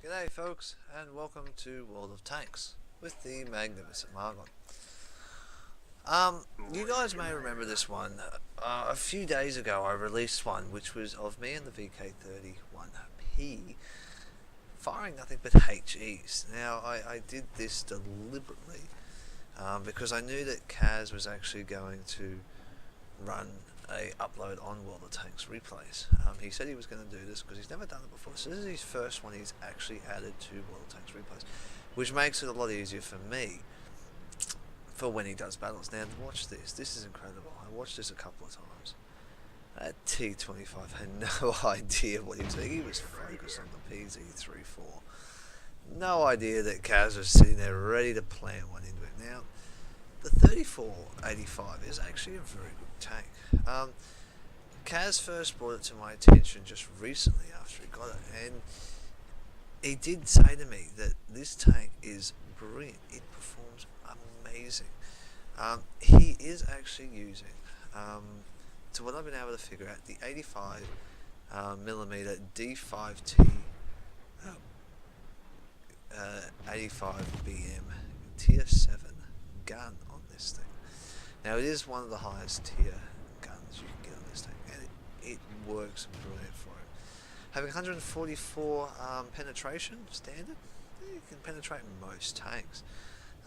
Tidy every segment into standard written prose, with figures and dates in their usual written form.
G'day folks, and welcome to World of Tanks with the Magnificent Margon. You guys may remember this one. A few days ago I released one which was of me and the VK31 P firing nothing but HEs. Now I did this deliberately because I knew that Kaz was actually going to run a upload on World of Tanks replays. He said he was going to do this because he's never done it before, so this is his first one he's actually added to World of Tanks replays, which makes it a lot easier for me for when he does battles. Now watch this, this is incredible. I watched this a couple of times. That T34 had no idea what he was doing. He was focused on the P34. No idea that Kaz was sitting there ready to plant one into it. Now the 3485 is actually a very good tank. Kaz first brought it to my attention just recently after he got it, and he did say to me that this tank is brilliant. It performs amazing. He is actually using, to what I've been able to figure out, the 85mm D5T 85BM tier 7 gun on this thing. Now it is one of the highest tier guns you can get on this thing, and it works brilliant for him. Having 144 penetration standard, you can penetrate most tanks,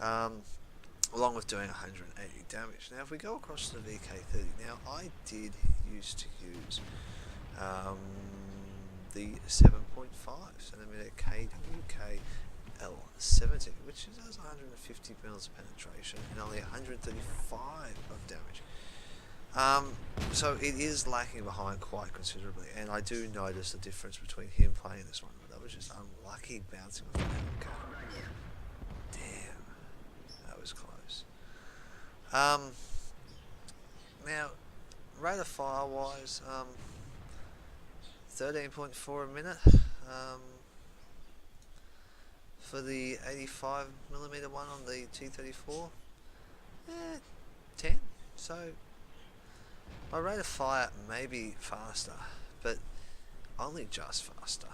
along with doing 180 damage. Now if we go across to the VK30, now I did used to use the 7.5cm KWK-L70, which has 150 mils of penetration and only 135 of damage. So it is lacking behind quite considerably, and I do notice the difference between him playing this one. That was just unlucky bouncing off the okay. Damn, that was close. Now, rate of fire wise, 13.4 a minute. For the 85mm one on the T34, 10. So my rate of fire may be faster, but only just faster.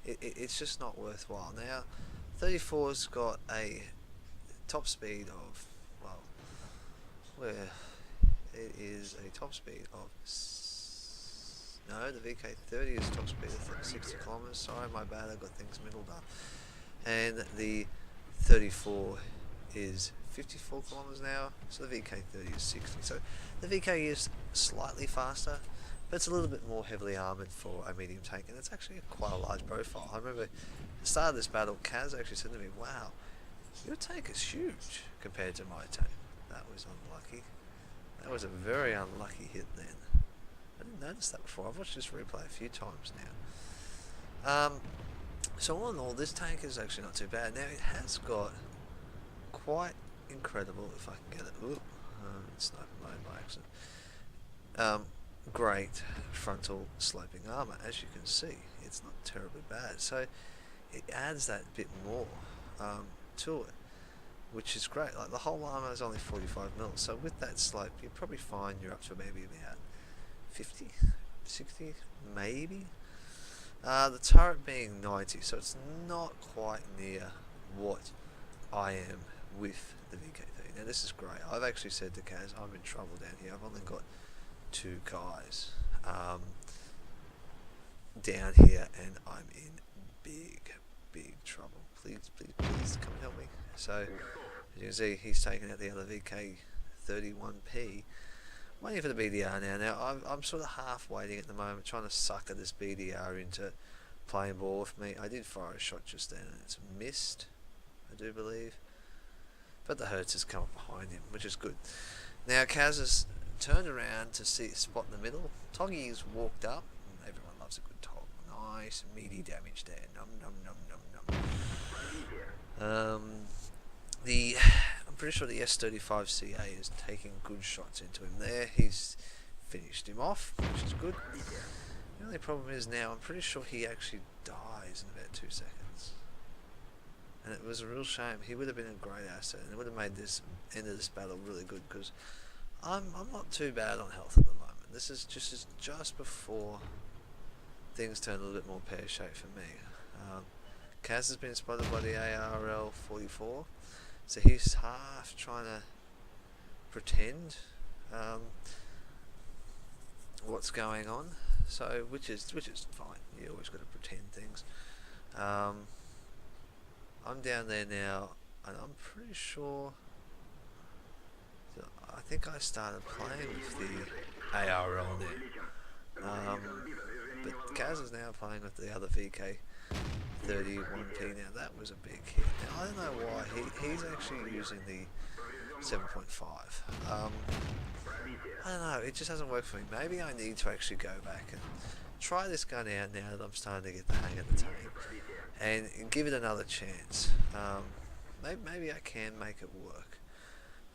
It's just not worthwhile. Now 34's got a top speed of, well, where it is a top speed of, no, the VK30 is top speed of 60 kilometers. Sorry, my bad, I got things middled up. And the 34 is 54 kilometers an hour, so the VK30 is 60. So the VK is slightly faster, but it's a little bit more heavily armoured for a medium tank, and it's actually quite a large profile. I remember at the start of this battle, Kaz actually said to me, "Wow, your tank is huge compared to my tank." That was unlucky. That was a very unlucky hit then. I didn't notice that before. I've watched this replay a few times now. So all in all, this tank is actually not too bad. Now it has got quite incredible, if I can get it, it's sniper mode by accident, great frontal sloping armour. As you can see, it's not terribly bad. So it adds that bit more to it, which is great. Like the whole armour is only 45 mils, so with that slope you probably find you're up to maybe about 50, 60, maybe. The turret being 90, so it's not quite near what I am with the VK30. Now this is great. I've actually said to Kaz, I'm in trouble down here. I've only got 2 guys down here, and I'm in big trouble. Please come and help me. So as you can see, he's taken out the other VK30.01 P. Waiting for the BDR now. Now I'm sort of half waiting at the moment, trying to sucker this BDR into playing ball with me. I did fire a shot just then and it's missed, I do believe, but the Hertz has come up behind him, which is good. Now Kaz has turned around to spot in the middle. Toggy's walked up. Everyone loves a good tog. Nice meaty damage there. Num num num num num. I'm pretty sure the S35CA is taking good shots into him there. He's finished him off, which is good. The only problem is now, I'm pretty sure he actually dies in about 2 seconds. And it was a real shame. He would have been a great asset, and it would have made this end of this battle really good, because I'm not too bad on health at the moment. This is just before things turn a little bit more pear-shaped for me. Kaz has been spotted by the ARL-44, so he's half trying to pretend what's going on. So which is fine. You always got to pretend things. I'm down there now, and I'm pretty sure. I think I started playing with the ARL there. But Kaz is now playing with the other VK30.01 P. Now that was a big hit. Now I don't know why he's actually using the 7.5. I don't know, it just hasn't worked for me. Maybe I need to actually go back and try this gun out now that I'm starting to get the hang of the tank, and give it another chance. Maybe I can make it work.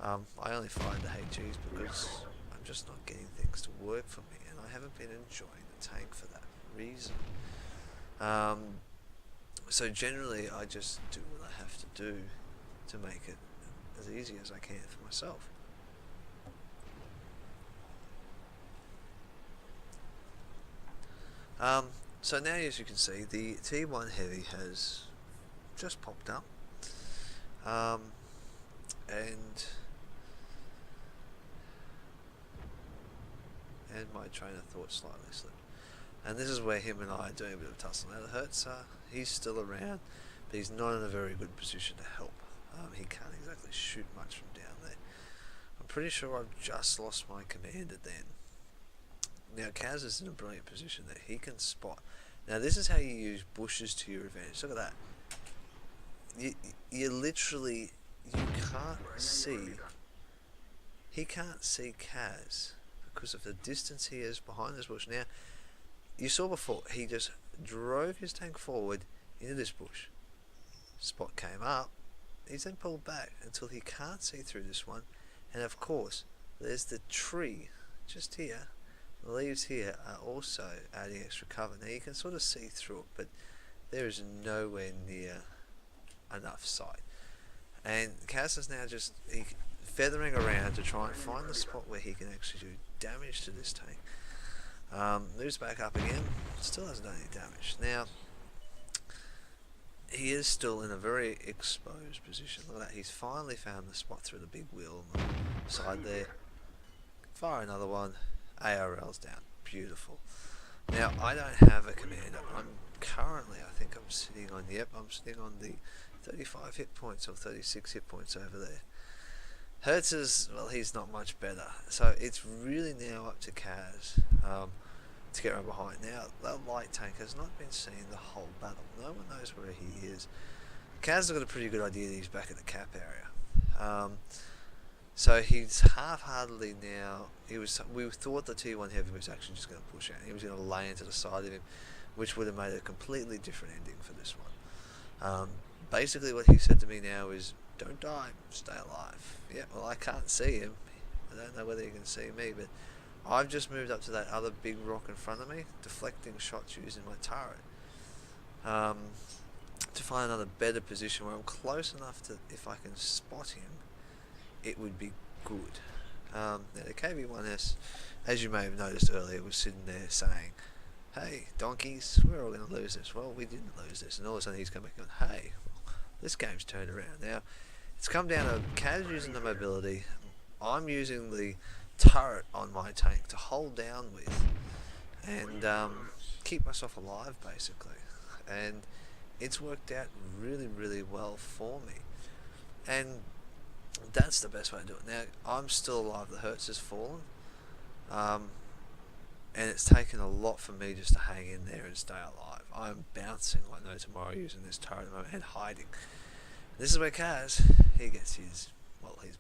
I only fired the HGs because I'm just not getting things to work for me, and I haven't been enjoying the tank for that reason. So generally I just do what I have to do to make it as easy as I can for myself. So now, as you can see, the T1 Heavy has just popped up, and my train of thought slightly slipped. And this is where him and I are doing a bit of tussle. Now the Hertz, he's still around, but he's not in a very good position to help. He can't exactly shoot much from down there. I'm pretty sure I've just lost my commander then. Now Kaz is in a brilliant position that he can spot. Now this is how you use bushes to your advantage. Look at that. You literally, you can't see. He can't see Kaz because of the distance he is behind this bush. Now, you saw before, he just drove his tank forward into this bush. Spot came up. He's then pulled back until he can't see through this one. And of course, there's the tree just here. The leaves here are also adding extra cover. Now you can sort of see through it, but there is nowhere near enough sight. And Kaz is now just feathering around to try and find the spot where he can actually do damage to this tank. Moves back up again, still hasn't done any damage. Now, he is still in a very exposed position. Look at that, he's finally found the spot through the big wheel on the side there. Fire another one. ARL's down. Beautiful. Now, I don't have a commander. I'm currently, I think I'm sitting on, I'm sitting on the 35 hit points or 36 hit points over there. Hertz is, well, he's not much better. So it's really now up to Kaz to get right behind. Now, that light tank has not been seen the whole battle. No one knows where he is. Kaz has got a pretty good idea that he's back at the cap area. So he's half-heartedly now, we thought the T1 Heavy was actually just going to push out. He was going to lay into the side of him, which would have made a completely different ending for this one. Basically what he said to me now is, don't die, stay alive. Yeah, well, I can't see him. I don't know whether he can see me, but I've just moved up to that other big rock in front of me, deflecting shots using my turret, to find another better position where I'm close enough to, if I can spot him, it would be good. Now the KV-1S, as you may have noticed earlier, was sitting there saying, hey, donkeys, we're all going to lose this. Well, we didn't lose this. And all of a sudden he's come back and going, hey, this game's turned around. Now, it's come down to Kaz using the mobility. I'm using the turret on my tank to hold down with and keep myself alive, basically. And it's worked out really, really well for me. And that's the best way to do it. Now, I'm still alive. The Hertz has fallen. And it's taken a lot for me just to hang in there and stay alive. I'm bouncing like no tomorrow using this turret at the moment and hiding. This is where Kaz, he gets his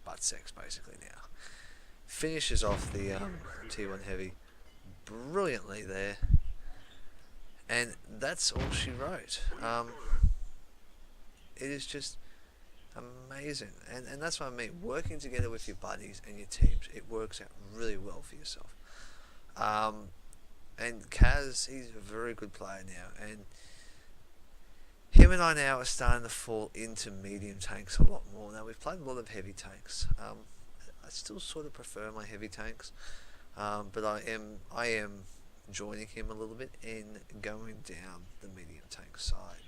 butt sex basically now. Finishes off the T1 Heavy brilliantly there. And that's all she wrote. It is just amazing. And that's what I mean. Working together with your buddies and your teams, it works out really well for yourself. And Kaz, he's a very good player now, and him and I now are starting to fall into medium tanks a lot more. Now, we've played a lot of heavy tanks. I still sort of prefer my heavy tanks, but I am joining him a little bit and going down the medium tank side.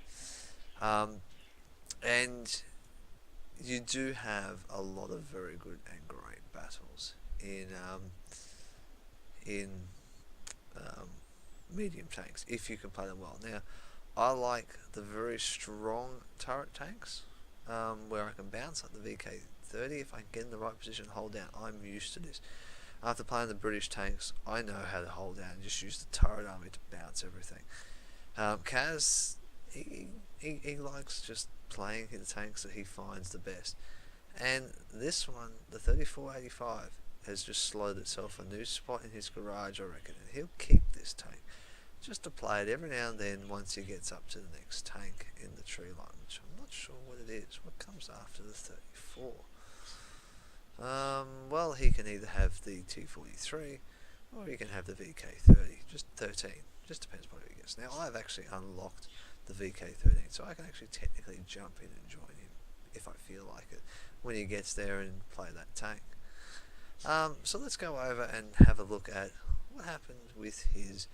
And you do have a lot of very good and great battles in medium tanks if you can play them well. Now, I like the very strong turret tanks where I can bounce like the VK30 if I can get in the right position and hold down. I'm used to this. After playing the British tanks, I know how to hold down and just use the turret army to bounce everything. Kaz, he likes just playing the tanks that he finds the best. And this one, the 3485, has just slotted itself a new spot in his garage, I reckon. And he'll keep this tank just to play it every now and then once he gets up to the next tank in the tree line, which I'm not sure what it is. What comes after the 34? Well, he can either have the T43 or he can have the VK30, just 13. Just depends what he gets. Now, I've actually unlocked the VK13, so I can actually technically jump in and join him if I feel like it when he gets there and play that tank. So let's go over and have a look at what happened with his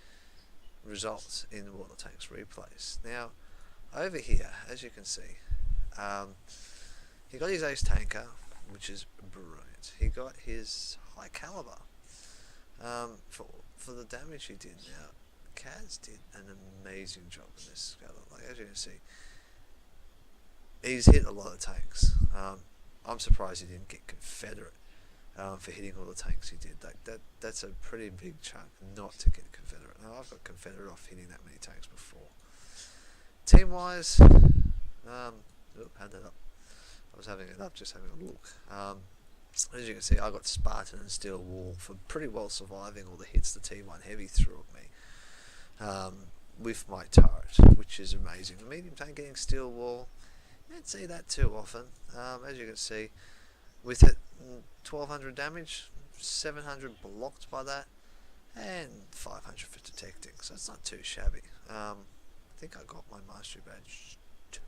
results in the WoT Tanks replays. Now, over here, as you can see, he got his ace tanker, which is brilliant. He got his high caliber for the damage he did. Now, Kaz did an amazing job in this scatter. Like, as you can see, he's hit a lot of tanks. I'm surprised he didn't get Confederate for hitting all the tanks he did. That's a pretty big chunk not to get Confederate. Now, I've got Confederate off hitting that many tanks before. Team wise, had that up. I was having it up, just having a look. As you can see, I got Spartan and Steel Wall for pretty well surviving all the hits the T1 Heavy threw at me with my turret, which is amazing. The medium tank getting Steel Wall, you don't see that too often. As you can see, with it 1200 damage, 700 blocked by that, and 500 for detecting, so it's not too shabby. I think I got my Mastery Badge 2,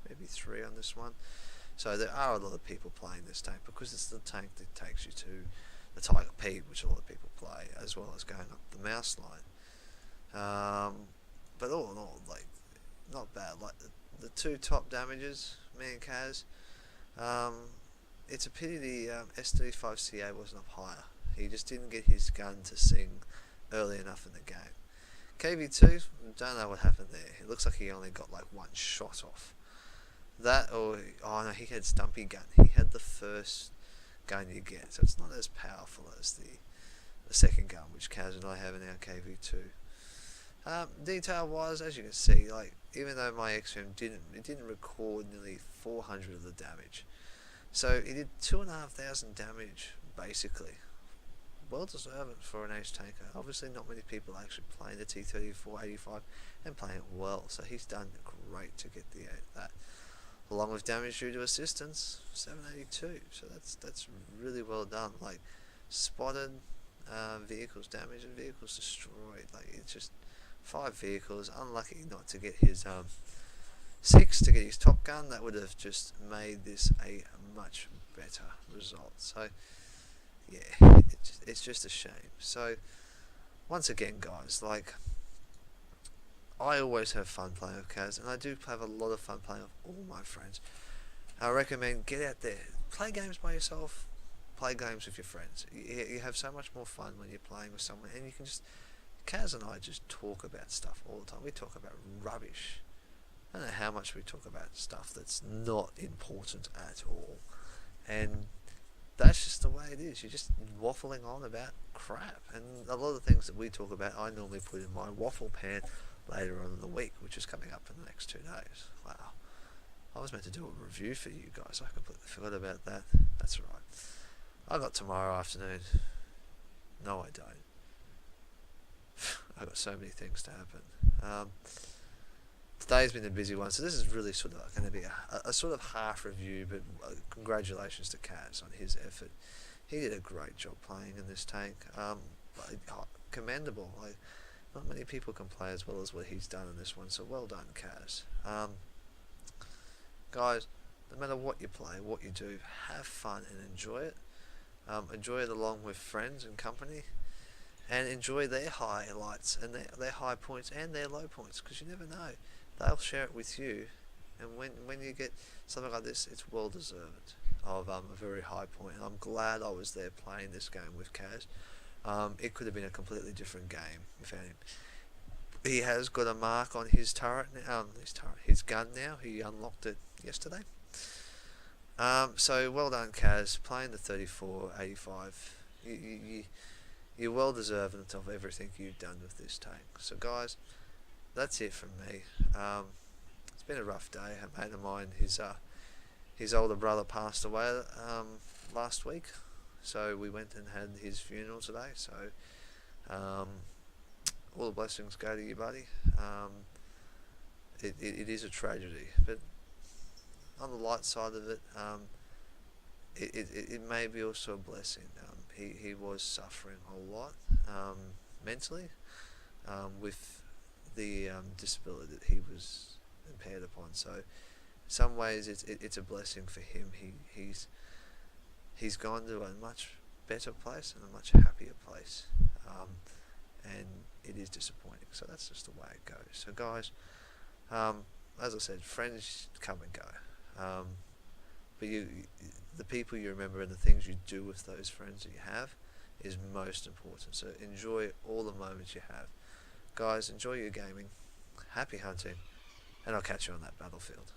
maybe 3 on this one. So there are a lot of people playing this tank because it's the tank that takes you to the Tiger P, which a lot of people play, as well as going up the mouse line. But all in all, like, not bad. Like the two top damages, me and Kaz. It's a pity the S35CA wasn't up higher. He just didn't get his gun to sing early enough in the game. KV2, don't know what happened there. It looks like he only got like one shot off. That, or, oh no, he had Stumpy Gun. He had the first gun you get, so it's not as powerful as the second gun, which Kaz and I have in our KV2. Detail wise, as you can see, like, even though my XM didn't record nearly 400 of the damage. So he did 2,500 damage, basically. Well deserved for an ace tanker. Obviously not many people are actually playing the T34-85 and playing it well, so he's done great to get that. Along with damage due to assistance, 782. So that's really well done. Like, spotted vehicles damaged and vehicles destroyed. Like, it's just 5 vehicles. Unlucky not to get his 6 to get his top gun. That would have just made this a much better result. So yeah, it's just a shame. So once again, guys, like, I always have fun playing with Kaz, and I do have a lot of fun playing with all my friends. I recommend get out there, play games by yourself, play games with your friends. You have so much more fun when you're playing with someone, and you can just, Kaz and I just talk about stuff all the time. We talk about rubbish. I don't know how much we talk about stuff that's not important at all, and that's just the way it is. You're just waffling on about crap, and a lot of the things that we talk about I normally put in my waffle pan later on in the week, which is coming up in the next 2 days. Wow, I was meant to do a review for you guys. I completely forgot about that. That's right. I got tomorrow afternoon. No, I don't. I got so many things to happen. Today's been a busy one, so this is really sort of going to be a sort of half review, but congratulations to Kaz on his effort. He did a great job playing in this tank. Commendable. Like, not many people can play as well as what he's done in this one, so well done, Kaz. Guys, no matter what you play, what you do, have fun and enjoy it. Enjoy it along with friends and company, and enjoy their highlights and their high points and their low points, because you never know, they'll share it with you. And when you get something like this, it's well deserved of a very high point. And I'm glad I was there playing this game with Kaz. It could have been a completely different game without him. He has got a mark on his turret, his gun now. He unlocked it yesterday. So well done, Kaz, playing the 3485. You're well deserving of everything you've done with this tank. So guys, that's it from me. It's been a rough day. A mate of mine, his older brother passed away last week, so we went and had his funeral today. So all the blessings go to you, buddy. It is a tragedy, but on the light side of it, it may be also a blessing. He was suffering a lot mentally with the disability that he was impaired upon. So in some ways it's a blessing for him. He's gone to a much better place and a much happier place, and it is disappointing. So that's just the way it goes. So guys, as I said, friends come and go, but the people you remember and the things you do with those friends that you have is most important. So enjoy all the moments you have. Guys, enjoy your gaming, happy hunting, and I'll catch you on that battlefield.